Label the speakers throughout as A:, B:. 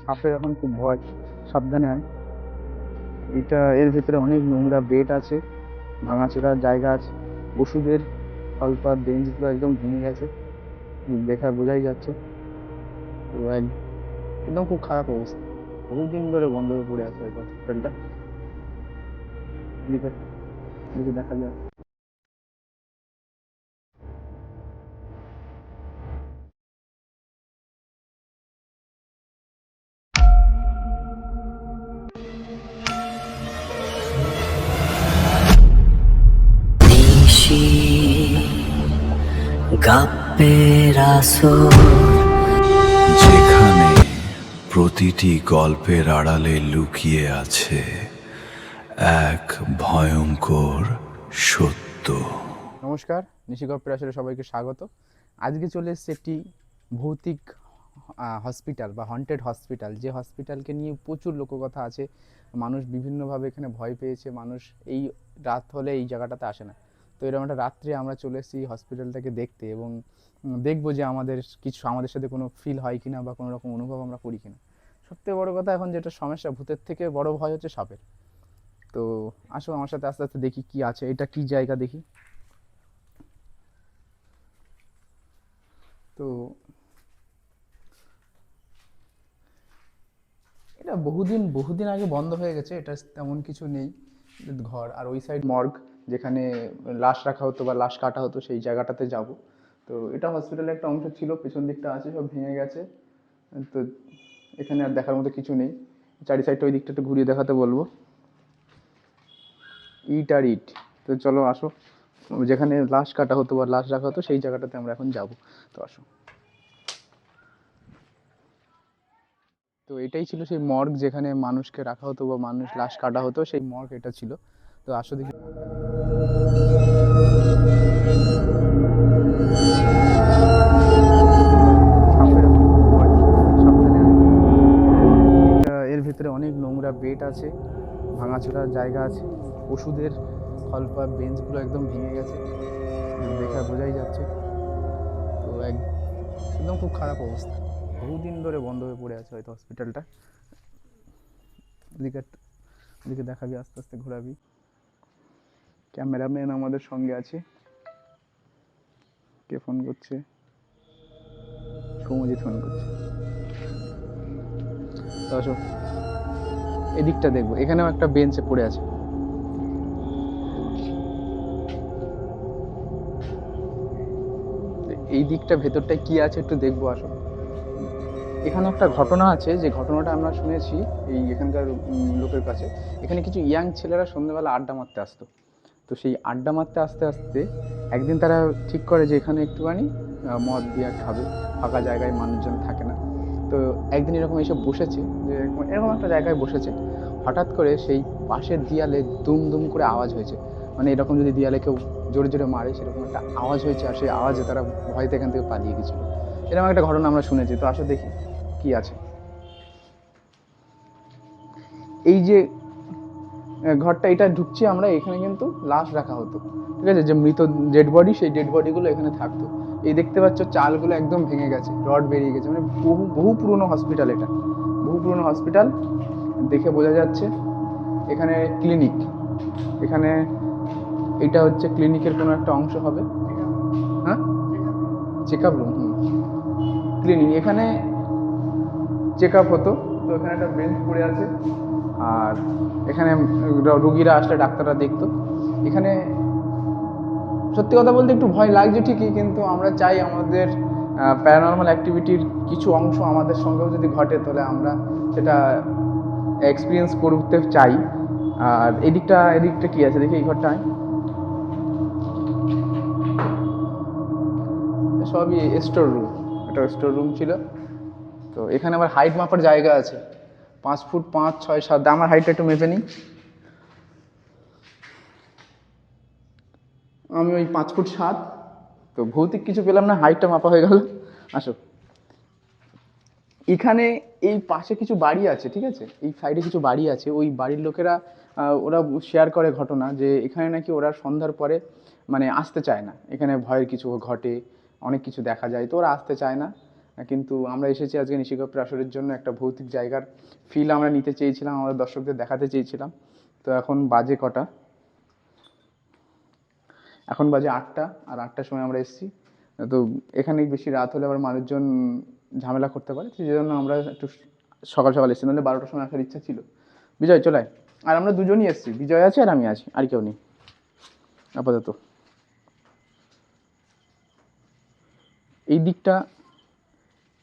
A: সাপের এখন খুব ভয়, সাবধানে হয়। এর ভিতরে অনেক নোংরা বেড আছে, ভাঙাচোরা জায়গা আছে, ওষুধের হলপার বেঞ্চগুলো একদম ভেঙে গেছে, দেখা বোঝাই যাচ্ছে। তো একদম খুব খারাপ অবস্থা, বহুদিন ধরে বন্ধ হয়ে পড়ে আছে হসপিটালটা। এদিকে এদিকে দেখা যায়।
B: গল্পের আসর,
C: যেখানে প্রতিটি গল্পের আড়ালে লুকিয়ে আছে এক ভয়ঙ্কর সত্য।
A: নমস্কার, নিশি গল্পের আসলে সবাইকে স্বাগত। আজকে চলে এসেছে একটি ভৌতিক হসপিটাল বা হন্টেড হসপিটাল, যে হসপিটালকে নিয়ে প্রচুর লোককথা আছে। মানুষ বিভিন্নভাবে এখানে ভয় পেয়েছে, মানুষ এই রাত হলে এই জায়গাটাতে আসে না। তো এরকম একটা রাত্রে আমরা চলে এসেছি হসপিটালটাকে দেখতে, এবং দেখবো যে আমাদের সাথে কোনো ফিল হয় কিনা বা কোনো রকম অনুভব আমরা করি কিনা। সবথেকে বড় কথা, এখন যেটা সমস্যা, ভূতের থেকে বড় ভয় হচ্ছে সাপের। তো আসো আমার সাথে আস্তে আস্তে দেখি কি আছে, এটা কি জায়গা দেখি। তো এটা বহুদিন বহুদিন আগে বন্ধ হয়ে গেছে, এটা তেমন কিছু নেই ঘর। আর ওই সাইড মর্গ, যেখানে লাশ রাখা হতো বা লাশ কাটা হতো, সেই জায়গাটাতে যাব। তো এটা হসপিটালের একটা অংশ ছিল, পেছন দিকটা আছে, সব ভেঙে গেছে। তো এখানে আর দেখার মতো কিছু নেই। চারি সাইডটা ওই দিকটা একটু ঘুরিয়ে দেখাতে বলবো। ইট আর ইট। তো চলো আসো, যেখানে লাশ কাটা হতো বা লাশ রাখা হতো সেই জায়গাটাতে আমরা এখন যাব। তো আসো। তো এটাই ছিল সেই মর্গ, যেখানে মানুষকে রাখা হতো বা মানুষ লাশ কাটা হতো, সেই মর্গ এটা ছিল। তো আসো দেখি। সাপের এখন খুব ভয়, সাবধানে হয়। এর ভিতরে অনেক নোংরা বেড আছে, ভাঙাচোরা জায়গা আছে, ওষুধের হলপা বেঞ্চগুলো একদম ভেঙে গেছে, দেখা বোঝাই যাচ্ছে। তো একদম খুব খারাপ অবস্থা, বহুদিন ধরে বন্ধ হয়ে পড়ে আছে হয়তো হসপিটালটা। এদিকে এদিকে দেখাবি, আস্তে আস্তে ঘোরাবি। ক্যামেরাম্যান আমাদের সঙ্গে আছে। কে ফোন করছে? সৌমজিৎ ফোন করছে। তো আসো, এদিকটা দেখবো, এখানেও একটা বেঞ্চে পড়ে আছে। এই দিকটা ভেতরটায় কি আছে একটু দেখবো, আসো। এখানে একটা ঘটনা আছে, যে ঘটনাটা আমরা শুনেছি এই এখানকার লোকের কাছে। এখানে কিছু ইয়াং ছেলেরা সন্ধ্যেবেলা আড্ডা মারতে আসতো। তো সেই আড্ডা মারতে আসতে আসতে একদিন তারা ঠিক করে যে এখানে একটুখানি মদ বিয়ার খাবে, ফাঁকা জায়গায় মানুষজন থাকে না। তো একদিন এরকম এসে বসেছে, যে এরকম একটা জায়গায় বসেছে। হঠাৎ করে সেই পাশের দেয়ালে দুম দুম করে আওয়াজ হয়েছে, মানে এরকম যদি দেয়ালে কেউ জোরে জোরে মারে সেরকম একটা আওয়াজ হয়েছে, আর সেই আওয়াজে তারা ভয়তে এখান থেকে পালিয়ে গেছিলো। এরকম একটা ঘটনা আমরা শুনেছি। তো আসো দেখি কি আছে। এই যে ঘরটা, এটা ঢুকছি আমরা, এখানে কিন্তু লাশ রাখা হতো, ঠিক আছে, যে মৃত ডেড বডি, সেই ডেড বডিগুলো এখানে থাকতো। এই দেখতে পাচ্ছ চালগুলো একদম ভেঙে গেছে, রড বেরিয়ে গেছে, মানে বহু বহু পুরনো হসপিটাল এটা, বহু পুরনো হসপিটাল, দেখে বোঝা যাচ্ছে। এখানে ক্লিনিক, এখানে এটা হচ্ছে ক্লিনিকের কোনো একটা অংশ হবে। হ্যাঁ, চেক আপ রুম, ক্লিনিক, এখানে চেক আপ হতো। তো এখানে একটা বেঞ্চ পড়ে আছে, আর এখানে রুগীরা আসলে ডাক্তাররা দেখতো। এখানে সত্যি কথা বলতে একটু ভয় লাগছে ঠিকই, কিন্তু আমরা চাই আমাদের প্যারানর্মাল অ্যাক্টিভিটির কিছু অংশ আমাদের সঙ্গেও যদি ঘটে, তাহলে আমরা সেটা এক্সপিরিয়েন্স করতে চাই। আর এদিকটা কি আছে দেখি, এই ঘরটায় সবই স্টোর রুম, একটা স্টোর রুম ছিল। তো এখানে আবার হাইট মাপার জায়গা আছে, 5 ফুট 5, 6, 7। আমার হাইটটা একটু মেপে নিই। আমি ওই 5 ফুট 7। তো ভৌতিক কিছু পেলাম না, হাইটটা মাপা হয়ে গেল। আসো, এখানে এই পাশে কিছু বাড়ি আছে, ঠিক আছে, এই সাইডে কিছু বাড়ি আছে। ওই বাড়ির লোকেরা ওরা শেয়ার করে ঘটনা, যে এখানে নাকি ওরা সন্ধ্যার পরে মানে আসতে চায় না, এখানে ভয়ের কিছু ঘটে, অনেক কিছু দেখা যায়, তো ওরা আসতে চায় না। কিন্তু আমরা এসেছি আজকে নিশিগপ্পের আসরের জন্য একটা ভৌতিক জায়গার ফিল আমরা নিতে চেয়েছিলাম, আমাদের দর্শকদের দেখাতে চেয়েছিলাম। তো এখন বাজে কটা, এখন বাজে 8টা, আর 8টার সময় আমরা এসেছি। তো এখানে বেশি রাত হলে আবার মানুষজন ঝামেলা করতে পারে, সেই জন্য আমরা একটু সকাল সকাল এসেছি, নাহলে 12টার সময় আসার ইচ্ছা ছিল। বিজয় চলে আয়। আর আমরা দুজনই এসেছি, বিজয় আছে আর আমি আছি, আর কেউ নেই আপাতত। এই দিকটা,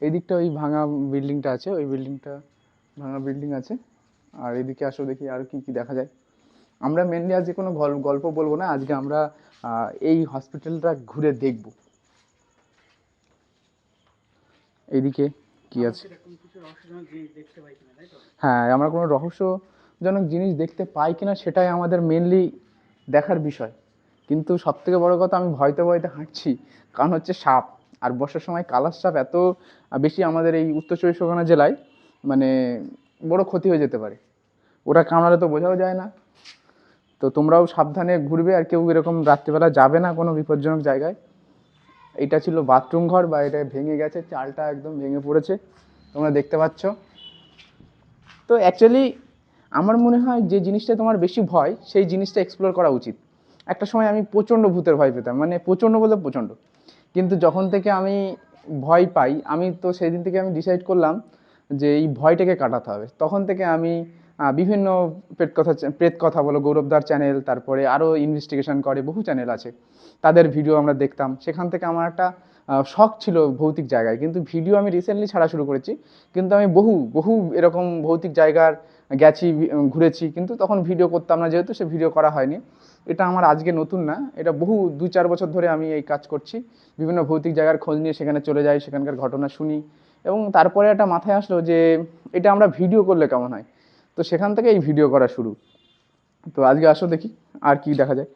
A: এই দিকটা ওই ভাঙা বিল্ডিংটা আছে, ওই বিল্ডিংটা ভাঙা বিল্ডিং আছে। আর এদিকে আসো দেখি আর কি কি দেখা যায়। আমরা মেনলি আজকে কোনো গল্প বলবো না, আজকে আমরা এই হসপিটালটা ঘুরে দেখব। এইদিকে কি আছে? হ্যাঁ, আমরা কোনো রহস্যজনক জিনিস দেখতে পাই কিনা সেটাই আমাদের মেনলি দেখার বিষয়। কিন্তু সব থেকে বড় কথা, আমি ভয়তে ভয়তে হাঁটছি, কারণ হচ্ছে সাপ। আর বর্ষার সময় কালার সাপ এত বেশি আমাদের এই উত্তর চব্বিশ পরগনা জেলায়, মানে বড় ক্ষতি হয়ে যেতে পারে। ওটা কামড়ালে তো বোঝাও যায় না। তো তোমরাও সাবধানে ঘুরবে, আর কেউ এরকম রাত্রিবেলা যাবে না কোনো বিপজ্জনক জায়গায়। এইটা ছিল বাথরুম ঘর, বা এটা ভেঙে গেছে, চালটা একদম ভেঙে পড়েছে, তোমরা দেখতে পাচ্ছ। তো অ্যাকচুয়ালি আমার মনে হয় যে জিনিসটা তোমার বেশি ভয়, সেই জিনিসটা এক্সপ্লোর করা উচিত। একটা সময় আমি প্রচণ্ড ভূতের ভয় পেতাম, মানে প্রচণ্ড বলতে প্রচণ্ড। কিন্তু যখন থেকে আমি ভয় পাই, আমি তো সেই দিন থেকে আমি ডিসাইড করলাম যে এই ভয়টাকে কাটাতে হবে। তখন থেকে আমি বিভিন্ন প্রেত কথা বলো, গৌরবদার চ্যানেল, তারপরে আরও ইনভেস্টিগেশন করে বহু চ্যানেল আছে, তাদের ভিডিও আমরা দেখতাম। সেখান থেকে আমার একটা শখ ছিল ভৌতিক জায়গায়, কিন্তু ভিডিও আমি রিসেন্টলি ছাড়া শুরু করেছি। কিন্তু আমি বহু বহু এরকম ভৌতিক জায়গার গেছি, ঘুরেছি, কিন্তু তখন ভিডিও করতাম না, যেহেতু সে ভিডিও করা হয়নি। এটা আমার আজকে নতুন না, এটা বহু 2-4 বছর ধরে আমি এই কাজ করছি। বিভিন্ন ভৌতিক জায়গার খোঁজ নিয়ে সেখানে চলে যাই, সেখানকার ঘটনা শুনি, এবং তারপরে একটা মাথায় আসলো যে এটা আমরা ভিডিও করলে কেমন হয়। তো সেখান থেকে এই ভিডিও করা শুরু। তো আজকে আসো দেখি আর কি দেখা যায়।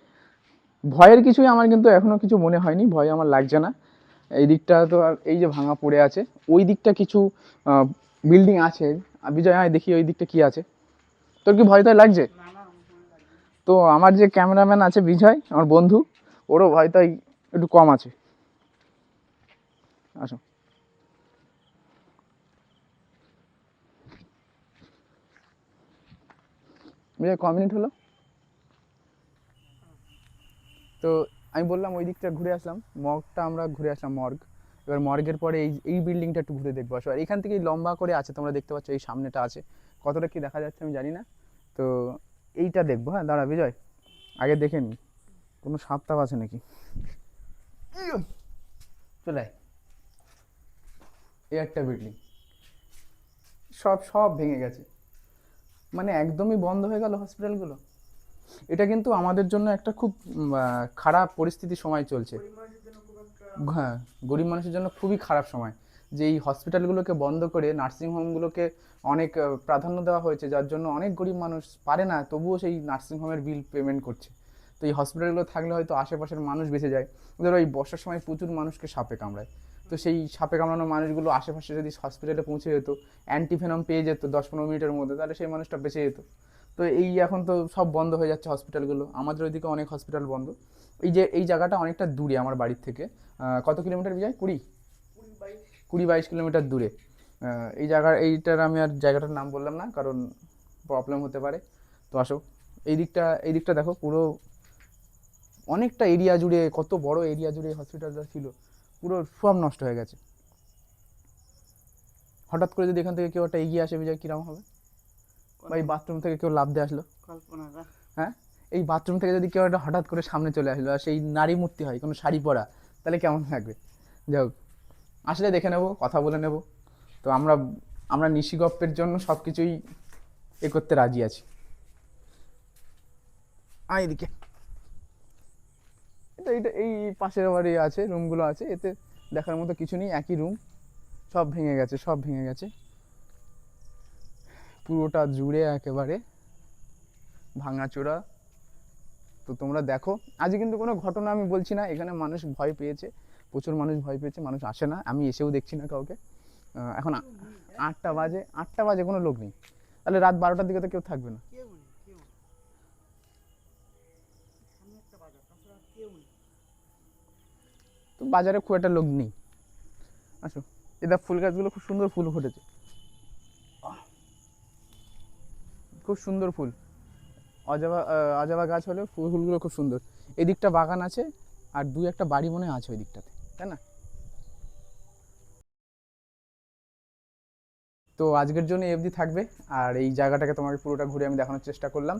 A: ভয়ের কিছুই আমার কিন্তু এখনও কিছু মনে হয়নি, ভয় আমার লাগছে না। এই দিকটা তো, আর এই যে ভাঙা পড়ে আছে, ওই দিকটা কিছু বিল্ডিং আছে। বিজয় আয় দেখি ওই দিকটা কি আছে। তোর কি ভয় টয় লাগছে? তো আমার যে ক্যামেরাম্যান আছে বিজয়, আমার বন্ধু, ওরও ভয় টয় একটু কম আছে। আসো। বিজয় ক মিনিট হলো? তো আমি বললাম ওই দিকটা ঘুরে আসলাম, মর্গটা আমরা ঘুরে আসলাম, মর্গ। এবার মর্গের পরে এই এই বিল্ডিংটা একটু ঘুরে দেখবো আসো। আর এখান থেকেই লম্বা করে আছে, তোমরা দেখতে পাচ্ছ, এই সামনেটা আছে। কতটা কি দেখা যাচ্ছে আমি জানি না। তো এইটা দেখবো। হ্যাঁ দাঁড়া বিজয়, আগে দেখে নি কোনো সাপ টাপ আছে নাকি। চলে আয়। এই একটা বিল্ডিং, সব সব ভেঙে গেছে, মানে একদমই বন্ধ হয়ে গেল হসপিটালগুলো। এটা কিন্তু আমাদের জন্য একটা খুব খারাপ পরিস্থিতির সময় চলছে। হ্যাঁ, গরিব মানুষের জন্য খুবই খারাপ সময়, যে এই হসপিটালগুলোকে বন্ধ করে নার্সিংহোমগুলোকে অনেক প্রাধান্য দেওয়া হয়েছে, যার জন্য অনেক গরিব মানুষ পারে না, তবুও সেই নার্সিংহোমের বিল পেমেন্ট করছে। তো এই হসপিটালগুলো থাকলে হয়তো আশেপাশের মানুষ বেঁচে যায়। ধরো এই বর্ষার সময় প্রচুর মানুষকে সাপে কামড়ায়, তো সেই সাপে কামড়ানো মানুষগুলো আশেপাশে যদি হসপিটালে পৌঁছে যেত, অ্যান্টিভেনম পেয়ে যেত 10-15 মিনিটের মধ্যে, তাহলে সেই মানুষটা বেঁচে যেত। তো এই এখন তো সব বন্ধ হয়ে যাচ্ছে হসপিটালগুলো, আমাদের ওইদিকে অনেক হসপিটাল বন্ধ। এই যে এই জায়গাটা অনেকটা দূরে আমার বাড়ির থেকে, কত কিলোমিটার বিজয়? 20-22 কিলোমিটার দূরে। এই এইটার আমি আর জায়গাটার নাম বললাম না, কারণ প্রবলেম হতে পারে। তো আসো, এই দিকটা দেখো, পুরো অনেকটা এরিয়া জুড়ে, কত বড় এরিয়া জুড়ে হসপিটালটা ছিল, পুরো সব নষ্ট হয়ে গেছে। হঠাৎ করে যদি এখান থেকে কেউ একটা এগিয়ে আসে বিজয়, কিরকম হবে? বা এই বাথরুম থেকে কেউ লাফ দিয়ে আসলো, হ্যাঁ, এই বাথরুম থেকে যদি কেউ একটা হঠাৎ করে সামনে চলে আসলো, আর সেই নারী মূর্তি হয়, কোনো শাড়ি পরা, তাহলে কেমন লাগবে? যাই হোক, আসলে দেখে নেব, কথা বলে নেব। তো আমরা আমরা নিশিগপ্পের জন্য সব কিছুই এ করতে রাজি আছি। এদিকে এটা এটা এই পাশের বাড়ি আছে, রুমগুলো আছে, এতে দেখার মতো কিছু নেই, একই রুম, সব ভেঙে গেছে, সব ভেঙে গেছে পুরোটা জুড়ে, একেবারে ভাঙাচোরা। তো তোমরা দেখো, আজ কিন্তু কোনো ঘটনা আমি বলছি না, এখানে মানুষ ভয় পেয়েছে, প্রচুর মানুষ ভয় পেয়েছে, মানুষ আসে না, আমি এসেও দেখছি না কাউকে। এখন 8টা বাজে কোনো লোক নেই, তাহলে রাত 12টার দিকে তো কেউ থাকবে না। তো বাজারে খুব একটা লোক নেই। আসো। এটা ফুল গাছগুলো খুব সুন্দর ফুল ফুটেছে, খুব সুন্দর ফুল। অজবা অজবা গাছ হলেও ফুলগুলো খুব সুন্দর। এদিকটা বাগান আছে আর দুই একটা বাড়ি মনে হয় আছে ওই দিকটাতে, তাই না? তো আজকের জন্য এই অবধি থাকবে। আর এই জায়গাটাকে তোমাকে পুরোটা ঘুরে আমি দেখানোর চেষ্টা করলাম।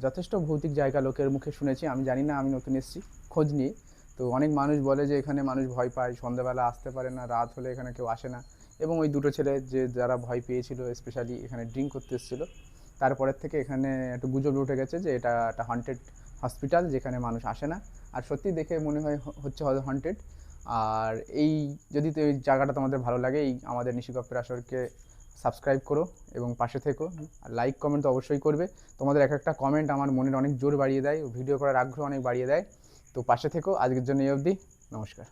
A: যথেষ্ট ভৌতিক জায়গা লোকের মুখে শুনেছি, আমি জানি না, আমি নতুন এসেছি খোঁজ নিয়ে। তো অনেক মানুষ বলে যে এখানে মানুষ ভয় পায়, সন্ধ্যাবেলা আসতে পারে না, রাত হলে এখানে কেউ আসে না। এবং ওই দুটো ছেলে যে যারা ভয় পেয়েছিল স্পেশালি এখানে ড্রিঙ্ক করতে এসেছিলো, তারপরের থেকে এখানে একটু গুজব উঠে গেছে যে এটা একটা হন্টেড হসপিটাল যেখানে মানুষ আসে না। আর সত্যি দেখে মনে হয় হচ্ছে হয়তো হন্টেড। আর এই যদি তো এই জায়গাটা তোমাদের ভালো লাগে, এই আমাদের নিশিগপ্পের আসরকে সাবস্ক্রাইব করো এবং পাশে থেকো। আর লাইক কমেন্ট তো অবশ্যই করবে। তোমাদের এক একটা কমেন্ট আমার মনের অনেক জোর বাড়িয়ে দেয়, ভিডিও করার আগ্রহ অনেক বাড়িয়ে দেয়। তো পাশে থেকো। আজকের জন্য এই অবধি, নমস্কার।